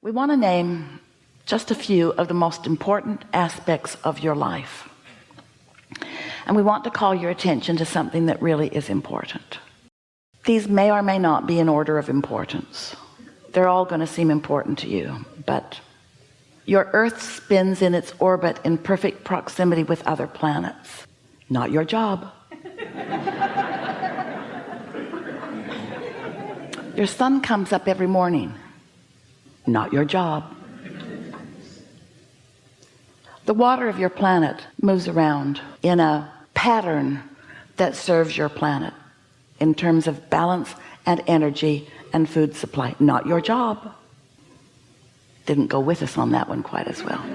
We want to name just a few of the most important aspects of your life. And we want to call your attention to something that really is important. These may or may not be in order of importance. They're all going to seem important to you, but your Earth spins in its orbit in perfect proximity with other planets. Not your job. Your sun comes up every morning. Not your job. The water of your planet moves around in a pattern that serves your planet in terms of balance and energy and food supply. Not your job. Didn't go with us on that one quite as well.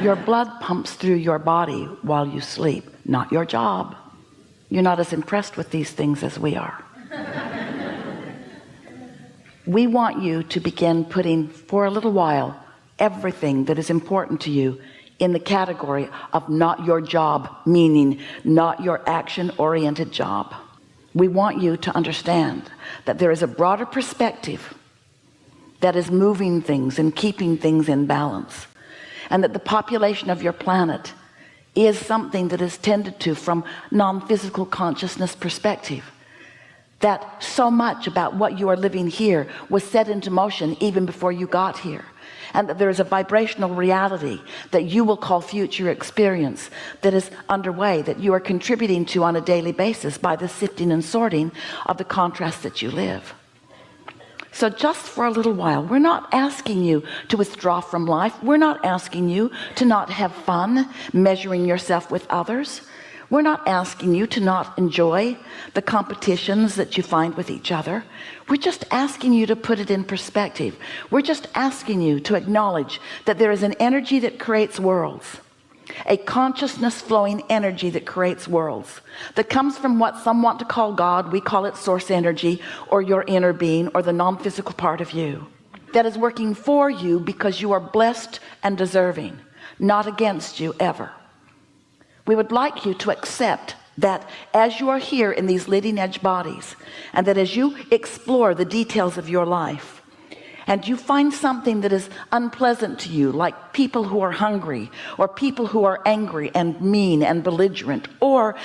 Your blood pumps through your body while you sleep. Not your job. You're not as impressed with these things as we are. We want you to begin putting, for a little while, everything that is important to you in the category of not your job, meaning not your action-oriented job. We want you to understand that there is a broader perspective that is moving things and keeping things in balance, and that the population of your planet is something that is tended to from non-physical consciousness perspective, that so much about what you are living here was set into motion even before you got here, and that there is a vibrational reality that you will call future experience that is underway, that you are contributing to on a daily basis by the sifting and sorting of the contrasts that you live. So just for a little while, we're not asking you to withdraw from life. We're not asking you to not have fun measuring yourself with others. We're not asking you to not enjoy the competitions that you find with each other. We're just asking you to put it in perspective. We're just asking you to acknowledge that there is an energy that creates worlds, a consciousness flowing energy that creates worlds, that comes from what some want to call God. We call it source energy, or your inner being, or the non-physical part of you, that is working for you because you are blessed and deserving, not against you ever. We would like you to accept that as you are here in these leading edge bodies, and that as you explore the details of your life, and you find something that is unpleasant to you, like people who are hungry, or people who are angry and mean and belligerent, or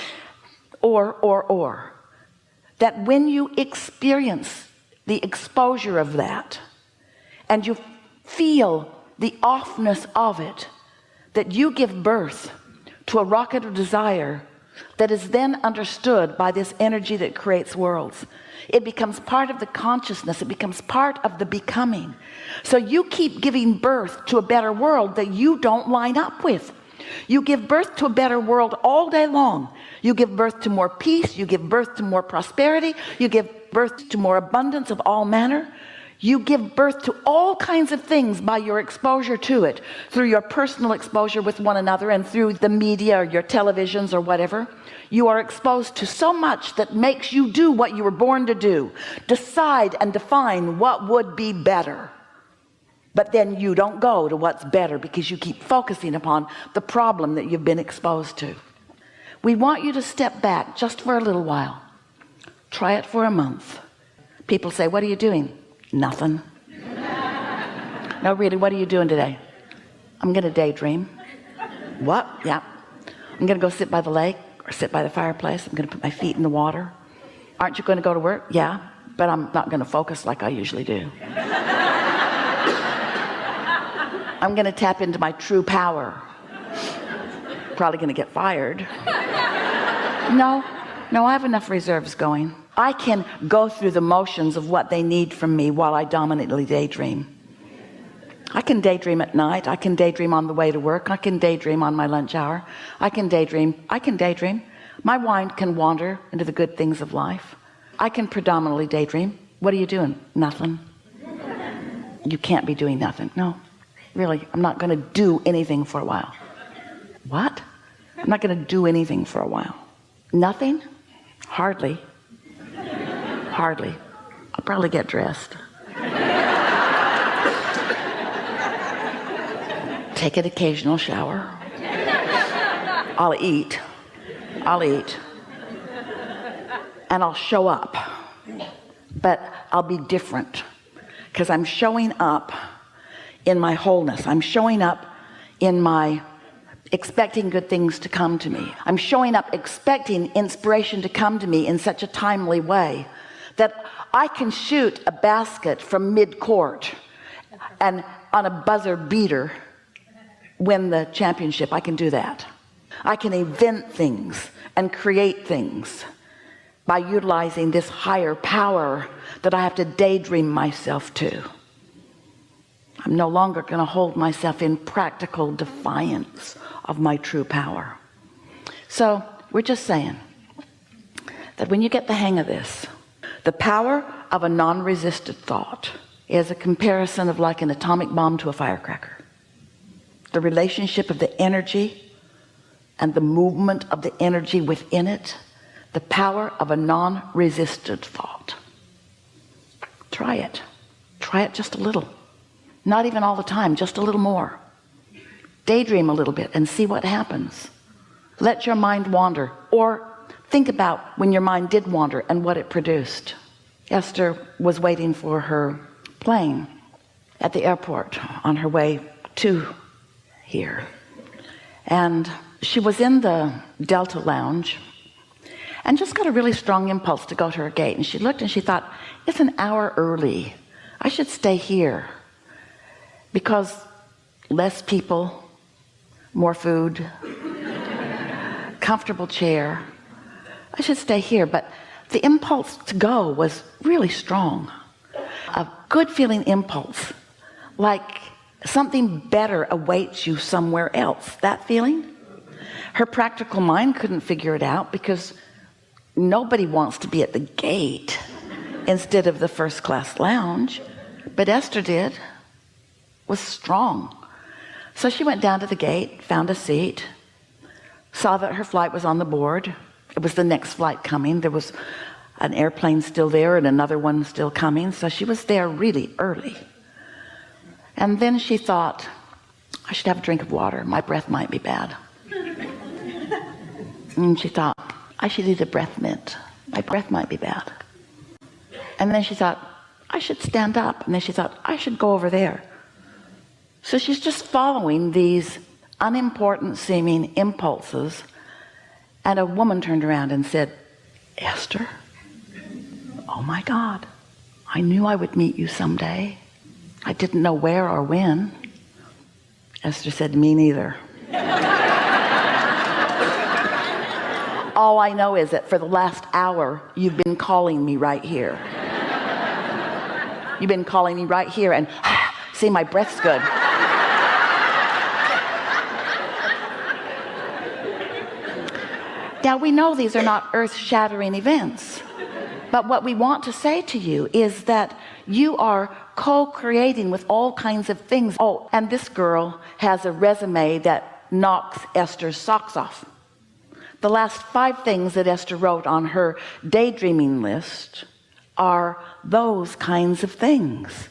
that when you experience the exposure of that, and you feel the offness of it, that you give birth to a rocket of desire that is then understood by this energy that creates worlds. It becomes part of the consciousness. It becomes part of the becoming. So you keep giving birth to a better world that you don't line up with. You give birth to a better world all day long. You give birth to more peace. You give birth to more prosperity. You give birth to more abundance of all manner. You give birth to all kinds of things by your exposure to it, through your personal exposure with one another, and through the media or your televisions or whatever. You are exposed to so much that makes you do what you were born to do, decide and define what would be better. But then you don't go to what's better because you keep focusing upon the problem that you've been exposed to. We want you to step back just for a little while. Try it for a month. People say, "What are you doing?" Nothing. No, really, what are you doing today? I'm gonna daydream. What? Yeah. I'm gonna go sit by the lake or sit by the fireplace. I'm gonna put my feet in the water. Aren't you going to go to work? Yeah, but I'm not going to focus like I usually do. I'm gonna tap into my true power. Probably gonna get fired. No, I have enough reserves going. I can go through the motions of what they need from me while I dominantly daydream. I can daydream at night. I can daydream on the way to work. I can daydream on my lunch hour. I can daydream. My mind can wander into the good things of life. I can predominantly daydream. What are you doing? Nothing. You can't be doing nothing. No, really, I'm not going to do anything for a while. What? I'm not going to do anything for a while. Nothing? Hardly. I'll probably get dressed. Take an occasional shower. I'll eat. And I'll show up. But I'll be different, because I'm showing up in my wholeness. I'm showing up in my expecting good things to come to me. I'm showing up expecting inspiration to come to me in such a timely way that I can shoot a basket from mid-court and on a buzzer beater win the championship. I can do that. I can invent things and create things by utilizing this higher power that I have to daydream myself to. I'm no longer going to hold myself in practical defiance of my true power. So we're just saying that when you get the hang of this, the power of a non-resisted thought is a comparison of like an atomic bomb to a firecracker. The relationship of the energy and the movement of the energy within it, the power of a non-resisted thought. Try it. Try it just a little. Not even all the time, just a little more. Daydream a little bit and see what happens. Let your mind wander, or think about when your mind did wander and what it produced. Esther was waiting for her plane at the airport on her way to here. And she was in the Delta Lounge and just got a really strong impulse to go to her gate. And she looked and she thought, it's an hour early. I should stay here. Because less people, more food, comfortable chair. I should stay here. But the impulse to go was really strong. A good feeling impulse, like something better awaits you somewhere else. That feeling? Her practical mind couldn't figure it out because nobody wants to be at the gate instead of the first class lounge. But Esther did. Was strong. So she went down to the gate, found a seat, saw that her flight was on the board. It was the next flight coming. There was an airplane still there and another one still coming. So she was there really early. And then she thought, I should have a drink of water. My breath might be bad. And she thought, I should eat a breath mint. My breath might be bad. And then she thought, I should stand up. And then she thought, I should go over there. So she's just following these unimportant seeming impulses, and a woman turned around and said, Esther, oh my God, I knew I would meet you someday. I didn't know where or when. Esther said, me neither. All I know is that for the last hour, you've been calling me right here. You've been calling me right here, and see, my breath's good. Now, we know these are not earth-shattering events, but what we want to say to you is that you are co-creating with all kinds of things. Oh, and this girl has a resume that knocks Esther's socks off. The last 5 things that Esther wrote on her daydreaming list are those kinds of things.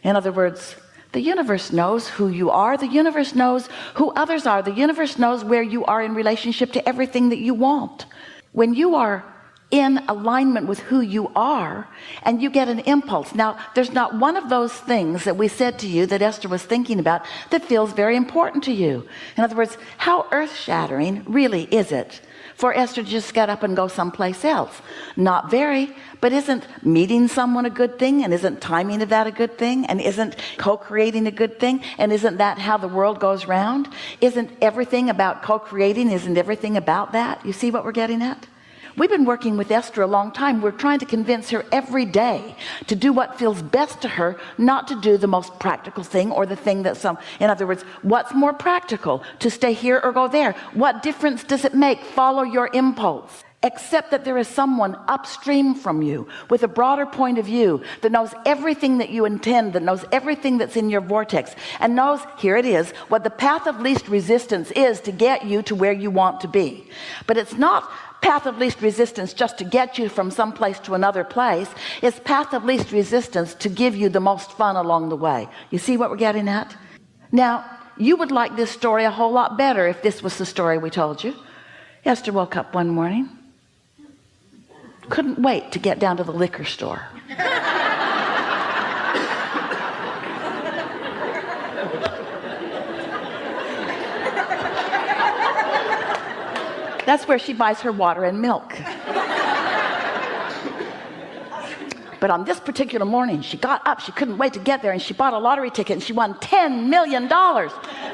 In other words, the universe knows who you are. The universe knows who others are. The universe knows where you are in relationship to everything that you want. When you are in alignment with who you are and you get an impulse. Now, there's not one of those things that we said to you that Esther was thinking about that feels very important to you. In other words, how earth-shattering really is it for Esther to just get up and go someplace else? Not very. But isn't meeting someone a good thing? And isn't timing of that a good thing? And isn't co-creating a good thing? And isn't that how the world goes round? Isn't everything about co-creating? Isn't everything about that? You see what we're getting at? We've been working with Esther a long time. We're trying to convince her every day to do what feels best to her, not to do the most practical thing or the thing that in other words, what's more practical, to stay here or go there? What difference does it make? Follow your impulse. Except that there is someone upstream from you with a broader point of view that knows everything that you intend, that knows everything that's in your vortex, and knows, here it is, what the path of least resistance is to get you to where you want to be. But it's not path of least resistance just to get you from some place to another place. It's path of least resistance to give you the most fun along the way. You see what we're getting at? Now, you would like this story a whole lot better if this was the story we told you. Esther woke up one morning, couldn't wait to get down to the liquor store. That's where she buys her water and milk. But on this particular morning, she got up, she couldn't wait to get there, and she bought a lottery ticket and she won $10 million.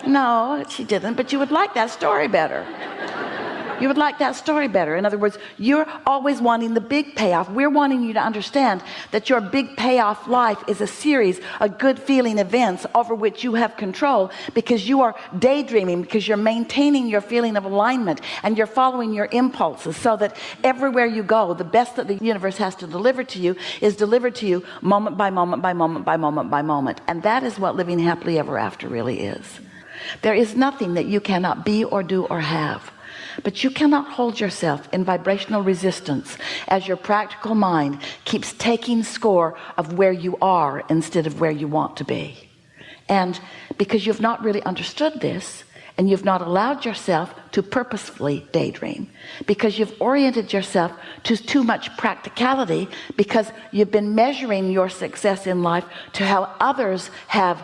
No, she didn't, but you would like that story better. You would like that story better. In other words, you're always wanting the big payoff. We're wanting you to understand that your big payoff life is a series of good feeling events over which you have control, because you are daydreaming, because you're maintaining your feeling of alignment, and you're following your impulses, so that everywhere you go, the best that the universe has to deliver to you is delivered to you moment by moment by moment by moment by moment. And that is what living happily ever after really is. There is nothing that you cannot be or do or have. But you cannot hold yourself in vibrational resistance as your practical mind keeps taking score of where you are instead of where you want to be. And because you've not really understood this, and you've not allowed yourself to purposefully daydream, because you've oriented yourself to too much practicality, because you've been measuring your success in life to how others have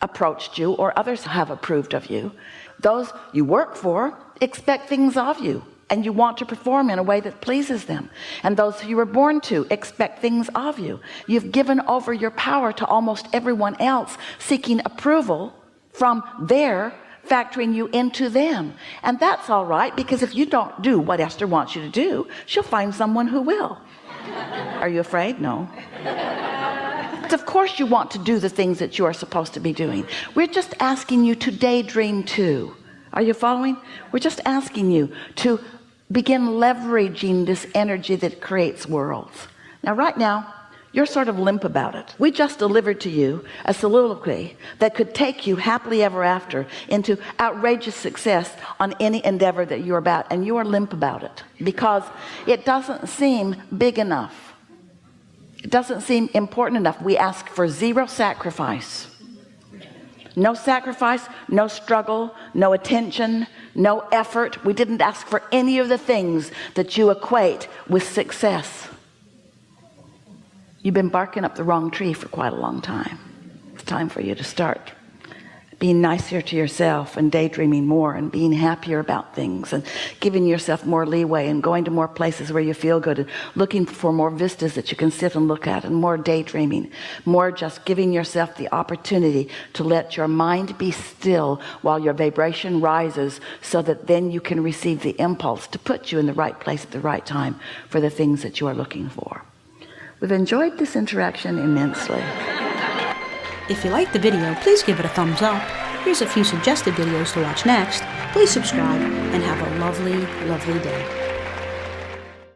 approached you or others have approved of you. Those you work for expect things of you, and you want to perform in a way that pleases them. And those who you were born to expect things of you. You've given over your power to almost everyone else, seeking approval from their factoring you into them. And that's all right, because if you don't do what Esther wants you to do, she'll find someone who will. Are you afraid? No. Of course you want to do the things that you are supposed to be doing. We're just asking you to daydream too. Are you following? We're just asking you to begin leveraging this energy that creates worlds. Now, right now, you're sort of limp about it. We just delivered to you a soliloquy that could take you happily ever after into outrageous success on any endeavor that you're about, and you are limp about it because it doesn't seem big enough. It doesn't seem important enough. We ask for zero sacrifice. No sacrifice, no struggle, no attention, no effort. We didn't ask for any of the things that you equate with success. You've been barking up the wrong tree for quite a long time. It's time for you to start being nicer to yourself and daydreaming more and being happier about things and giving yourself more leeway and going to more places where you feel good and looking for more vistas that you can sit and look at, and more daydreaming, more just giving yourself the opportunity to let your mind be still while your vibration rises, so that then you can receive the impulse to put you in the right place at the right time for the things that you are looking for. We've enjoyed this interaction immensely. If you liked the video, please give it a thumbs up. Here's a few suggested videos to watch next. Please subscribe and have a lovely, lovely day.